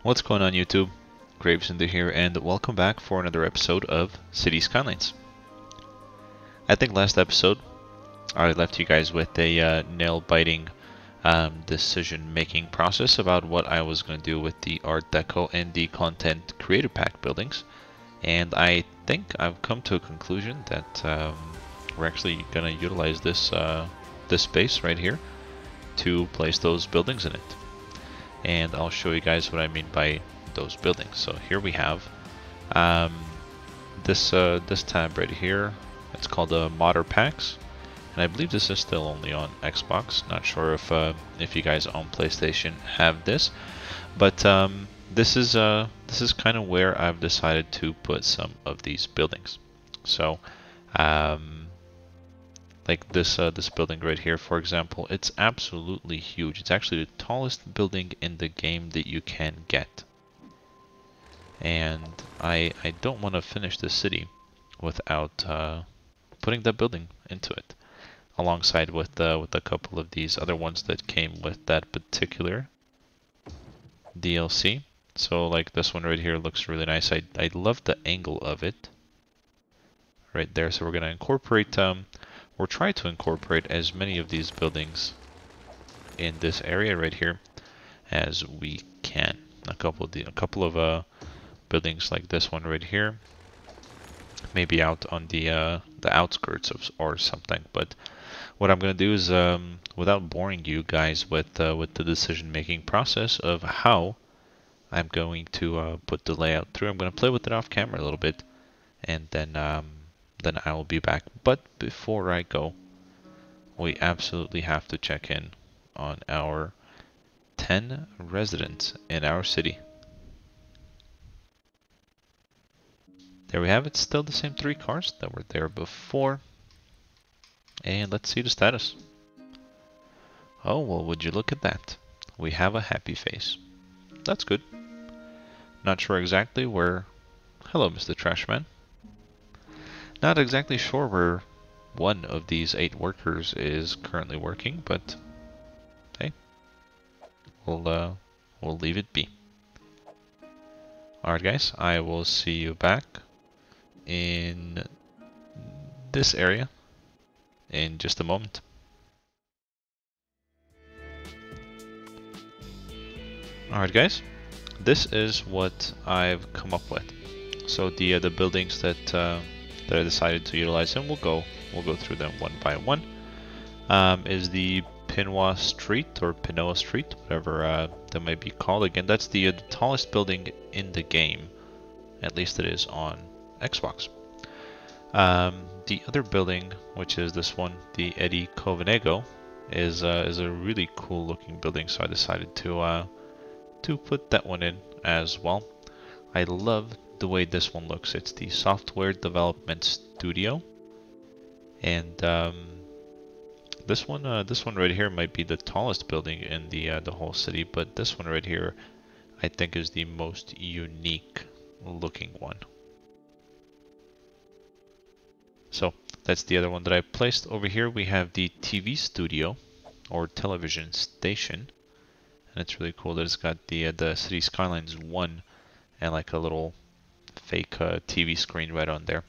What's going on YouTube? GraveCinder here and welcome back for another episode of Cities Skylines. I think last episode I left you guys with a nail-biting decision-making process about what I was going to do with the Art Deco and the Content Creator Pack buildings. And I think I've come to a conclusion that we're actually going to utilize this space right here to place those buildings in it. And I'll show you guys what I mean by those buildings. So here we have this tab right here. It's called Modder Packs, and I believe this is still only on Xbox. Not sure if you guys on PlayStation have this, but this is kind of where I've decided to put some of these buildings. So like this building right here, for example, it's absolutely huge. It's actually the tallest building in the game that you can get. And I don't want to finish this city without putting that building into it, alongside with a couple of these other ones that came with that particular DLC. So like this one right here looks really nice. I love the angle of it right there. So we're gonna incorporate or try to incorporate as many of these buildings in this area right here as we can. A couple of buildings like this one right here, maybe out on the outskirts of or something. But what I'm gonna do is, without boring you guys with the decision-making process of how I'm going to put the layout through, I'm gonna play with it off camera a little bit, and then I will be back. But before I go, we absolutely have to check in on our 10 residents in our city. There we have it, still the same 3 cars that were there before. And let's see the status. Oh, well, would you look at that? We have a happy face. That's good. Not sure exactly where... Hello, Mr. Trashman. Not exactly sure where one of these 8 workers is currently working, but hey, we'll leave it be. Alright guys, I will see you back in this area in just a moment. Alright guys, this is what I've come up with. So the buildings that I decided to utilize, and we'll go through them one by one, is the Pinoa Street or Pinoa Street, whatever that might be called. Again, that's the tallest building in the game, at least it is on Xbox. The other building, which is this one, the Eddie Covenego, is a really cool looking building, so I decided to put that one in as well. I love the way this one looks. It's the Software Development Studio, and this one right here might be the tallest building in the whole city, but this one right here I think is the most unique looking one. So that's the other one that I placed. Over here we have the TV studio or television station, and it's really cool that it's got the Cities Skylines 1 and like a little fake TV screen right on there,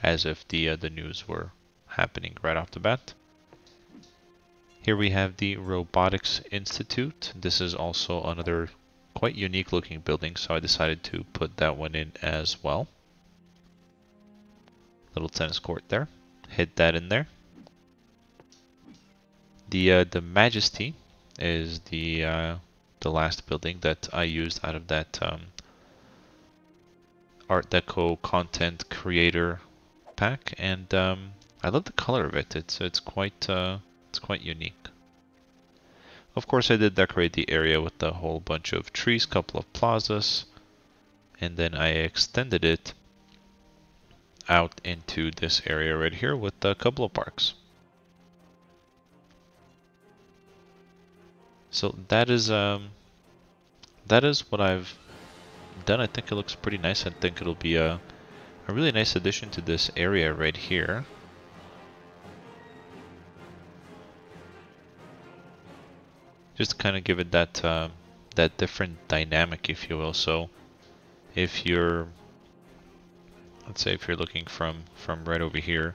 as if the news were happening right off the bat. Here we have the Robotics Institute. This is also another quite unique looking building, so I decided to put that one in as well. Little tennis court there. Hit that in there. The Majesty is the last building that I used out of that Art Deco Content Creator Pack, and I love the color of it. It's quite unique. Of course, I did decorate the area with a whole bunch of trees, couple of plazas, and then I extended it out into this area right here with a couple of parks. So that is what I've done. I think it looks pretty nice. I think it'll be a really nice addition to this area right here. Just to kind of give it that that different dynamic, if you will. So if you're, let's say if you're looking from right over here,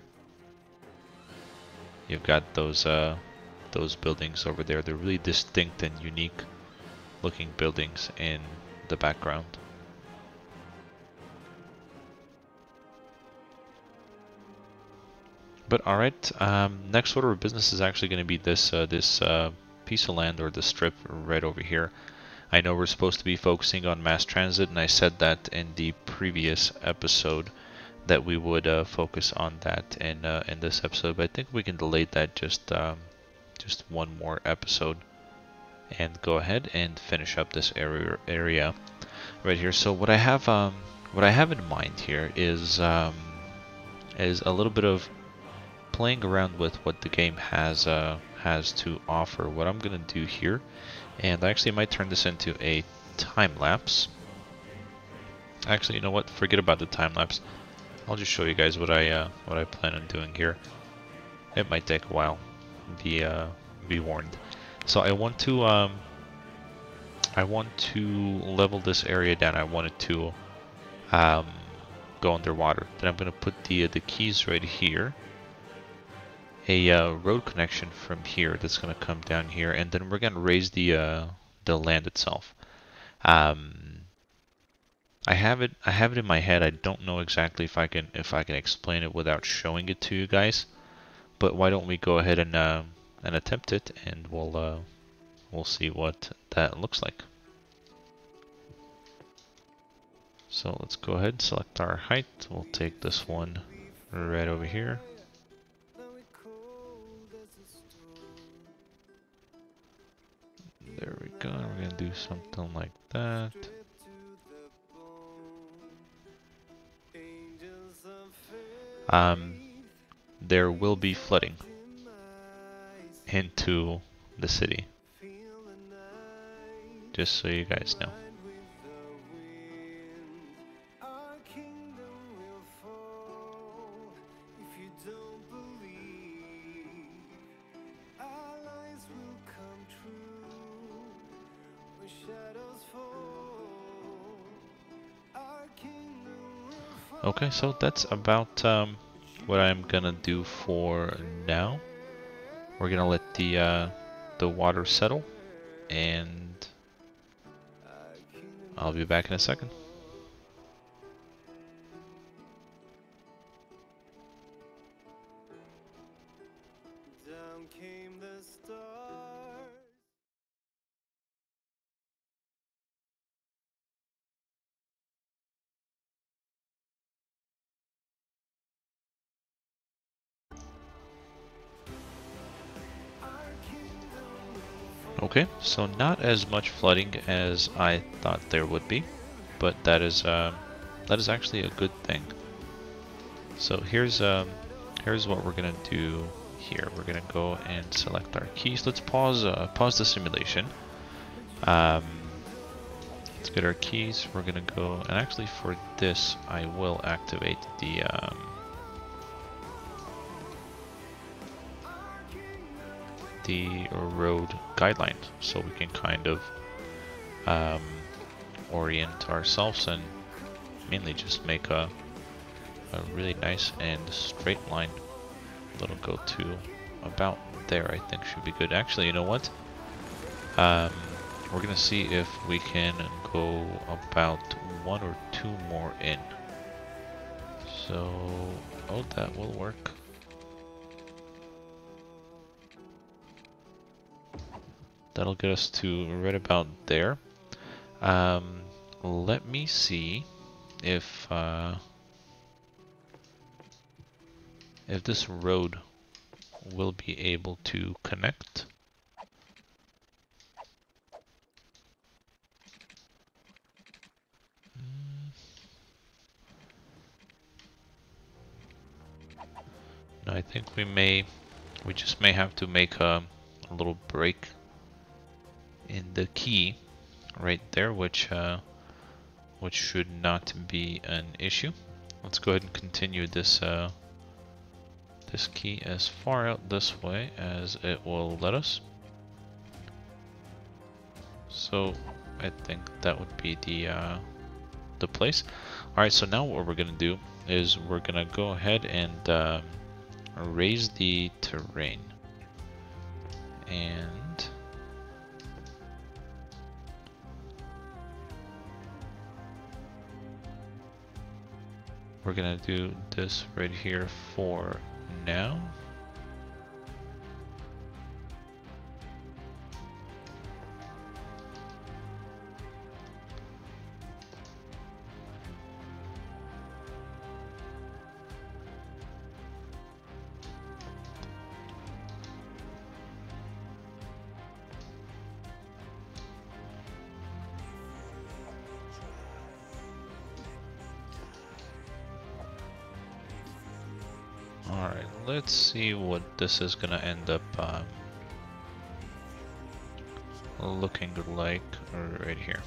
you've got those buildings over there. They're really distinct and unique looking buildings in the background. But all right, next order of business is actually going to be this piece of land, or the strip right over here. I know we're supposed to be focusing on mass transit, and I said that in the previous episode that we would focus on that in this episode. But I think we can delay that just one more episode and go ahead and finish up this area right here. So what I have in mind here is a little bit of playing around with what the game has to offer. What I'm gonna do here, and I actually might turn this into a time lapse. Actually, you know what? Forget about the time lapse. I'll just show you guys what I plan on doing here. It might take a while. Be warned. So I want to level this area down. I want it to go underwater. Then I'm gonna put the keys right here. A road connection from here that's gonna come down here, and then we're gonna raise the land itself. I have it in my head. I don't know exactly if I can explain it without showing it to you guys. But why don't we go ahead and attempt it, and we'll see what that looks like. So let's go ahead and select our height. We'll take this one right over here. There we go. We're gonna do something like that. There will be flooding into the city, just so you guys know. Okay, so that's about what I'm gonna do for now. We're gonna let the water settle, and I'll be back in a second. Down came the stars. Okay, so not as much flooding as I thought there would be, but that is actually a good thing. So here's what we're gonna do here. We're gonna go and select our keys. Let's pause the simulation. Let's get our keys. We're gonna go, and actually for this I will activate the road guidelines, so we can kind of orient ourselves and mainly just make a really nice and straight line. That'll go to about there. I think should be good. Actually, you know what? We're gonna see if we can go about 1 or 2 more in. So, oh, that will work. That'll get us to right about there. Let me see if this road will be able to connect. No, I think we just may have to make a little break in the key right there, which should not be an issue. Let's go ahead and continue this this key as far out this way as it will let us. So I think that would be the place. All right, so now what we're gonna do is we're gonna go ahead and raise the terrain, and we're gonna do this right here for now. Alright, let's see what this is gonna end up looking like right here.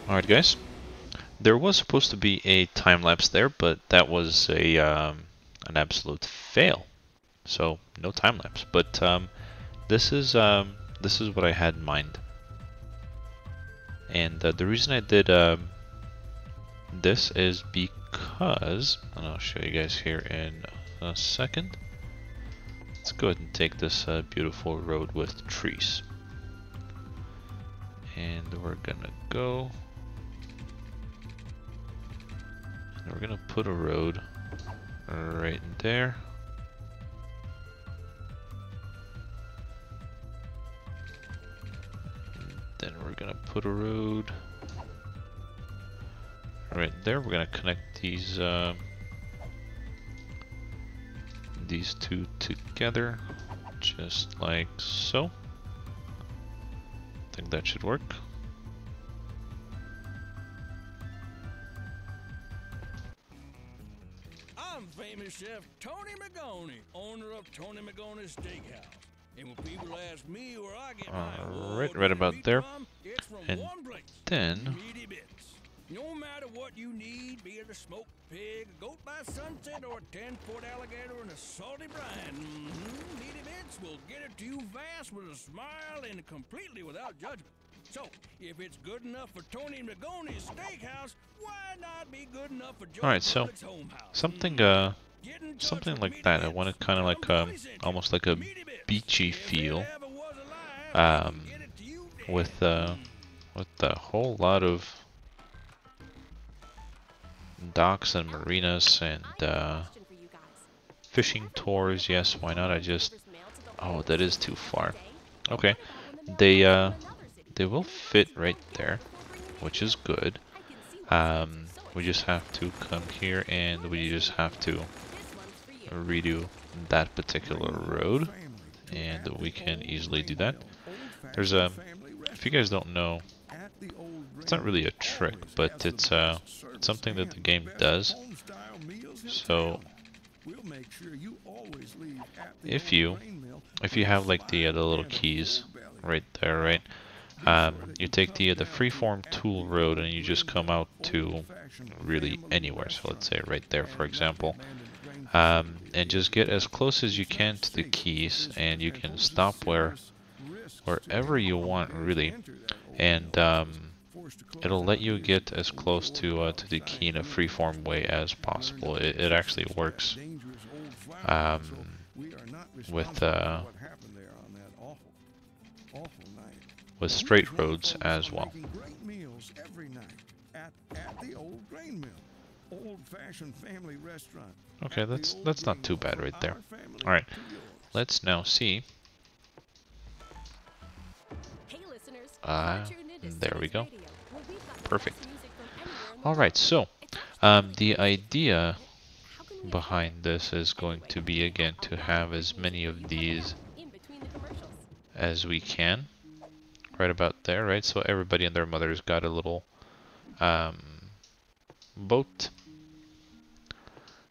Alright guys, there was supposed to be a time lapse there, but that was a an absolute fail. So no time lapse. But this is what I had in mind. And the reason I did this is because, and I'll show you guys here in a second. Let's go ahead and take this beautiful road with trees. And we're gonna go. And we're gonna put a road right there. Then we're gonna put a road right there. We're gonna connect these two together, just like so. I think that should work. I'm famous chef Tony Magoni, owner of Tony Magoni's Steakhouse. And when people ask me where I get my award, right about there. It's from And one place, then Meaty Bits. No matter what you need, be it a smoked pig, a goat by sunset, or a 10-foot alligator in a salty brine, Meaty Bits will get it to you fast with a smile and completely without judgment. So, if it's good enough for Tony Magoni's Steakhouse, why not be good enough for Joe alright, so Public's home house? something like that. I wanted kind of like almost like a beachy feel, with a whole lot of docks and marinas and fishing tours. Yes, why not? Oh, that is too far. Okay, they will fit right there, which is good. We just have to come here and we just have to redo that particular road, and we can easily do that. There's if you guys don't know, it's not really a trick, but it's something that the game does. So if you have like the little keys right there, right? You take the freeform tool road and you just come out to really anywhere. So let's say right there, for example, and just get as close as you can to the keys, and you can stop wherever you want, really, and it'll let you get as close to the key in a freeform way as possible. It actually works with straight roads as well. Okay, that's not too bad right there. All right, let's now see. There we go. Perfect. All right, so the idea behind this is going to be, again, to have as many of these as we can. Right about there, right? So everybody and their mother's got a little boat.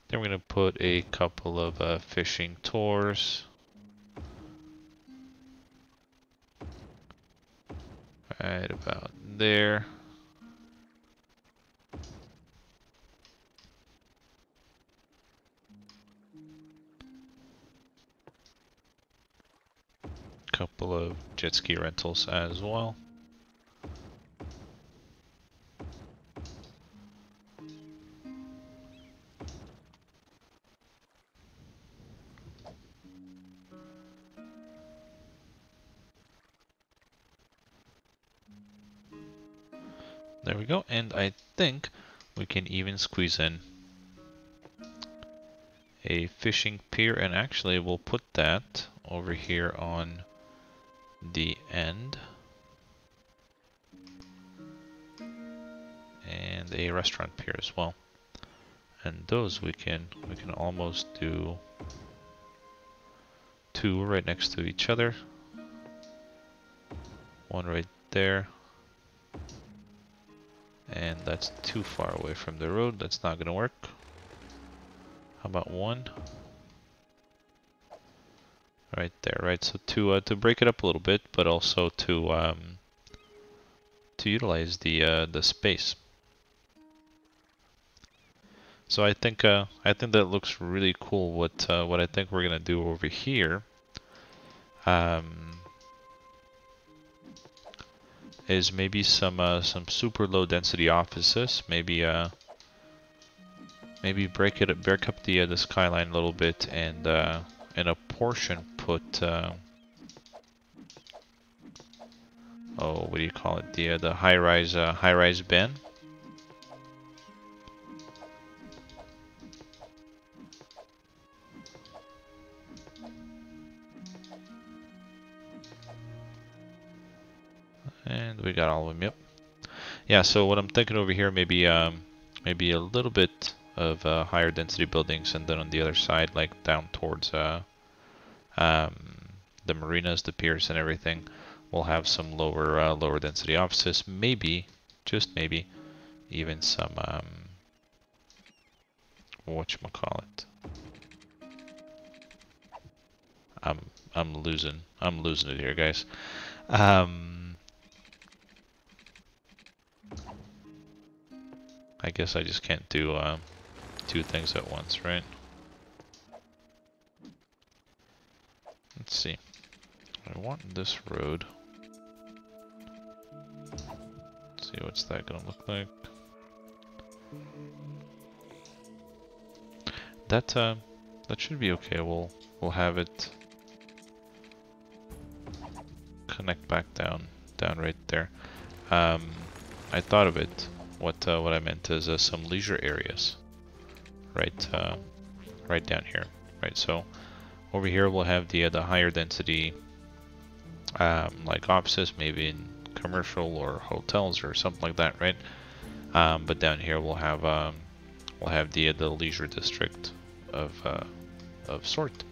Then we're going to put a couple of fishing tours. Right about there. Couple of jet ski rentals as well. There we go, and I think we can even squeeze in a fishing pier, and actually we'll put that over here on the end. And a restaurant pier as well. And those we can almost do two right next to each other. One right there. And that's too far away from the road. That's not gonna work. How about one? Right there, right? So to break it up a little bit, but also to utilize the space. So I think that looks really cool. What I think we're gonna do over here is maybe some super low density offices. Maybe break up the skyline a little bit, and in a portion put oh, what do you call it? The high-rise bin. And we got all of them, yep. Yeah, so what I'm thinking over here, maybe a little bit of higher density buildings, and then on the other side, like down towards the marinas, the piers and everything, we'll have some lower density offices, maybe, just maybe, even some whatchamacallit. I'm losing it here, guys. I guess I just can't do two things at once, right? Let's see. I want this road. Let's see, what's that gonna look like? That should be okay. We'll have it connect back down right there. I thought of it. What I meant is some leisure areas, right down here, right. So over here we'll have the higher density, like offices, maybe in commercial or hotels or something like that, right? But down here we'll have the leisure district of sort.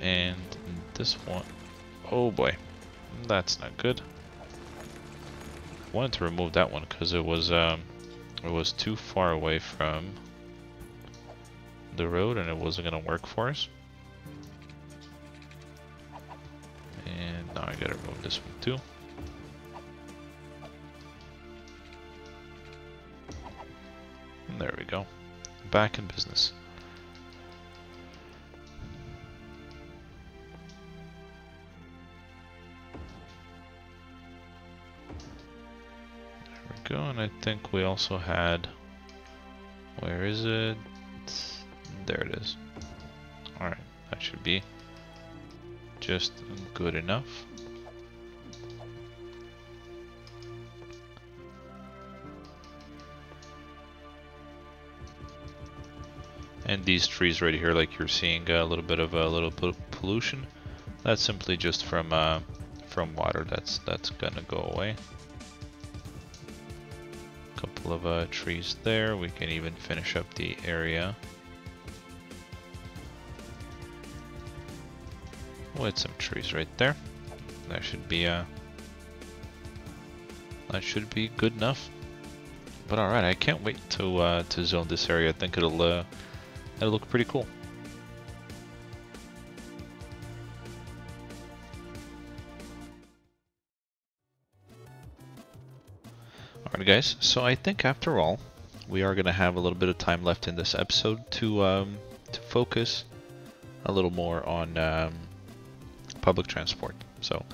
And this one, oh boy, that's not good. I wanted to remove that one because it was too far away from the road and it wasn't gonna work for us. And now I gotta remove this one too. And there we go. Back in business. Go, and I think we also had, where is it? There it is. Alright, that should be just good enough. And these trees right here, like you're seeing a little bit of pollution. That's simply just from water. That's gonna go away. Couple of trees there. We can even finish up the area. with some trees right there. That should be good enough. But all right, I can't wait to zone this area. I think it'll look pretty cool. Alright guys, so I think after all, we are going to have a little bit of time left in this episode to focus a little more on public transport. So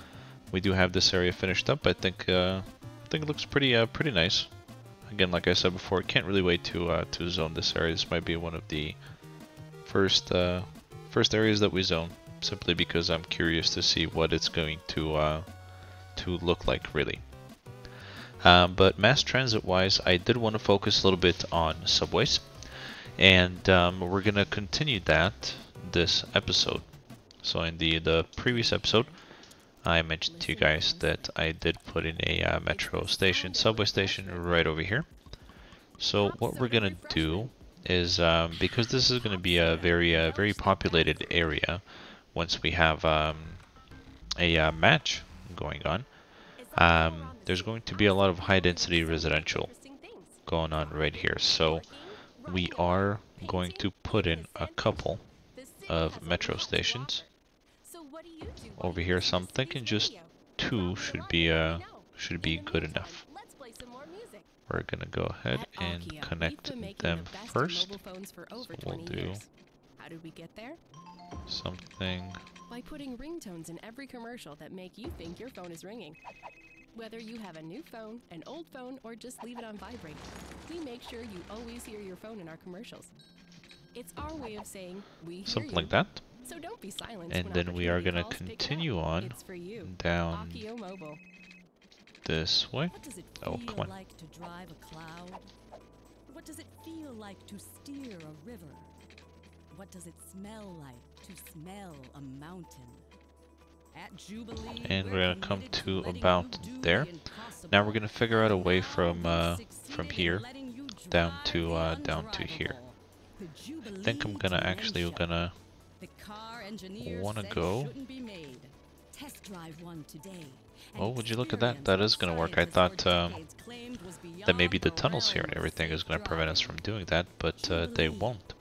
we do have this area finished up. I think it looks pretty nice. Again, like I said before, can't really wait to zone this area. This might be one of the first areas that we zone, simply because I'm curious to see what it's going to look like really. But mass transit wise, I did want to focus a little bit on subways, and we're gonna continue that this episode. So in the previous episode, I mentioned to you guys that I did put in a metro station, subway station right over here. So what we're gonna do is, because this is gonna be a very populated area once we have a match going on. There's going to be a lot of high density residential going on right here, so we are going to put in a couple of metro stations over here. So I'm thinking just 2 should be good enough. We're gonna go ahead and connect them first. So we'll do something by putting ringtones in every commercial that make you think your phone is ringing. Whether you have a new phone, an old phone, or just leave it on vibrate, we make sure you always hear your phone in our commercials. It's our way of saying we hear something you. like that. So don't be silent. And then we are gonna continue on down this way. What does it Oh, feel come on. like to drive a cloud? What does it feel like to steer a river? What does it smell like to smell a mountain? At Jubilee, And we're gonna come to about there. Now we're gonna figure out a way from here down to here. I think I'm gonna actually wanna go. Oh, would you look at that? That is gonna work. I thought that maybe the tunnels here and everything is gonna prevent us from doing that, but they won't.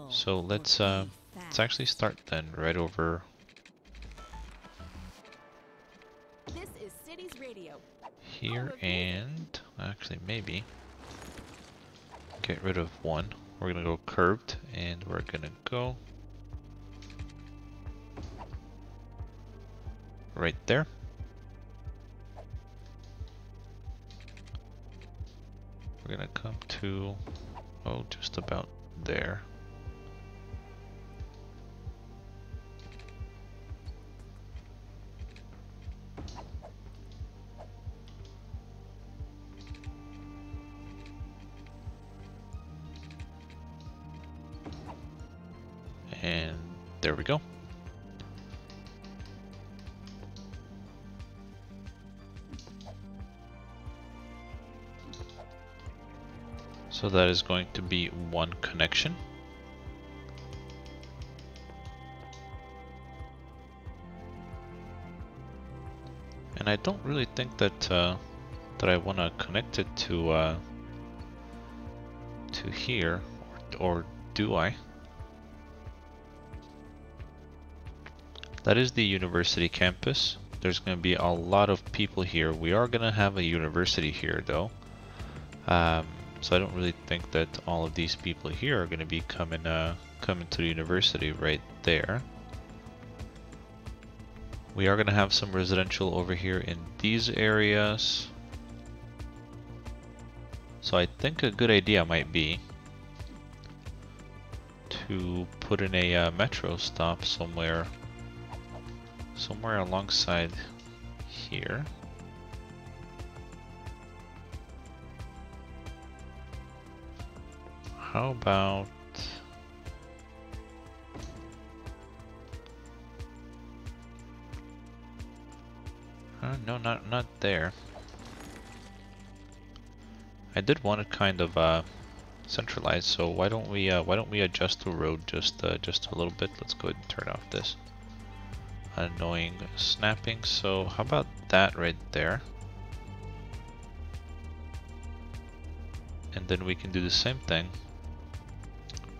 So let's actually start then right over This is Cities Radio. here, and actually maybe get rid of one. We're gonna go curved, and we're gonna go right there. We're gonna come to, oh, just about there. And there we go. So that is going to be one connection. And I don't really think that that I want to connect it to here, or do I? That is the university campus. There's going to be a lot of people here. We are going to have a university here though. So I don't really think that all of these people here are going to be coming to the university right there. We are going to have some residential over here in these areas. So I think a good idea might be to put in a metro stop somewhere alongside here. How about no, not there. I did want it kind of centralized, so why don't we adjust the road just a little bit? Let's go ahead and turn off this. annoying snapping. So how about that right there? And then we can do the same thing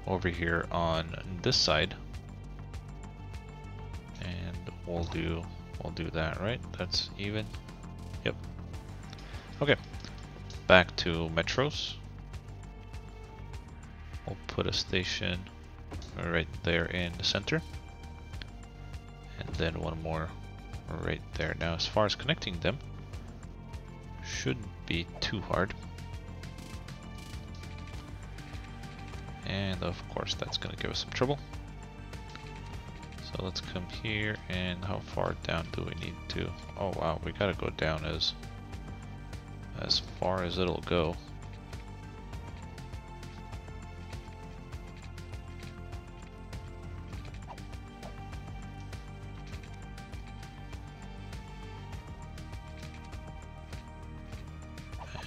over here on this side. And we'll do that, right? That's even. Yep. Okay. Back to metros. We'll put a station right there in the center. And then one more right there. Now as far as connecting them, shouldn't be too hard. And of course that's gonna give us some trouble. So let's come here, and how far down do we need to? Oh wow, we gotta go down as far as it'll go.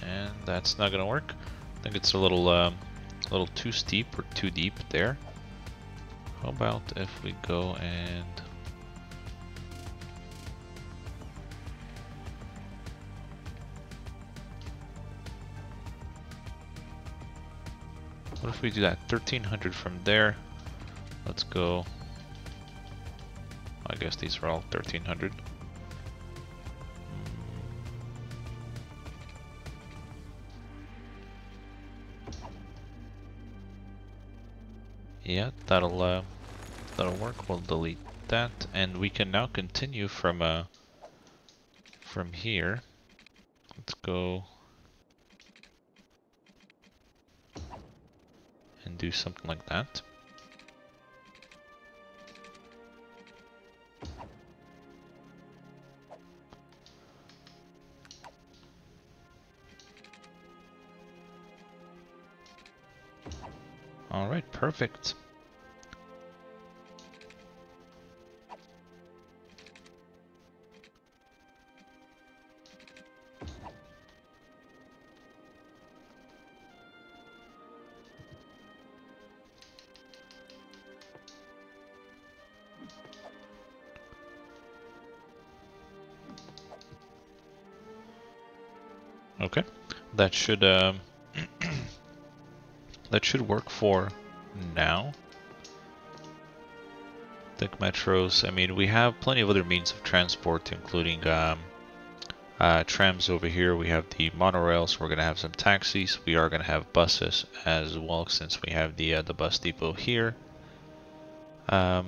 And that's not gonna work. I think it's a little too steep or too deep there. How about if we go and what if we do that 1300 from there? Let's go. I guess these are all 1300. Yeah, that'll work. We'll delete that, and we can now continue from here. Let's go and do something like that. All right, perfect. Okay, that should that should work for now. Think metros. I mean, we have plenty of other means of transport, including trams over here. We have the monorails. We're gonna have some taxis. We are gonna have buses as well, since we have the bus depot here. I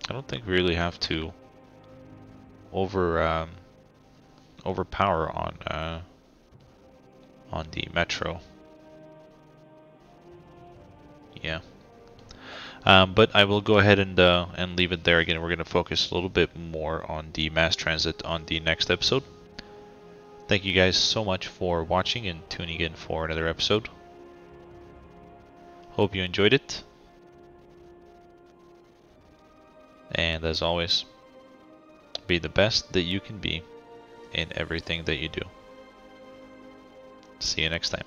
don't think we really have to overpower on the metro. Yeah. But I will go ahead and leave it there. Again, we're going to focus a little bit more on the mass transit on the next episode. Thank you guys so much for watching and tuning in for another episode. Hope you enjoyed it. And as always, be the best that you can be in everything that you do. See you next time.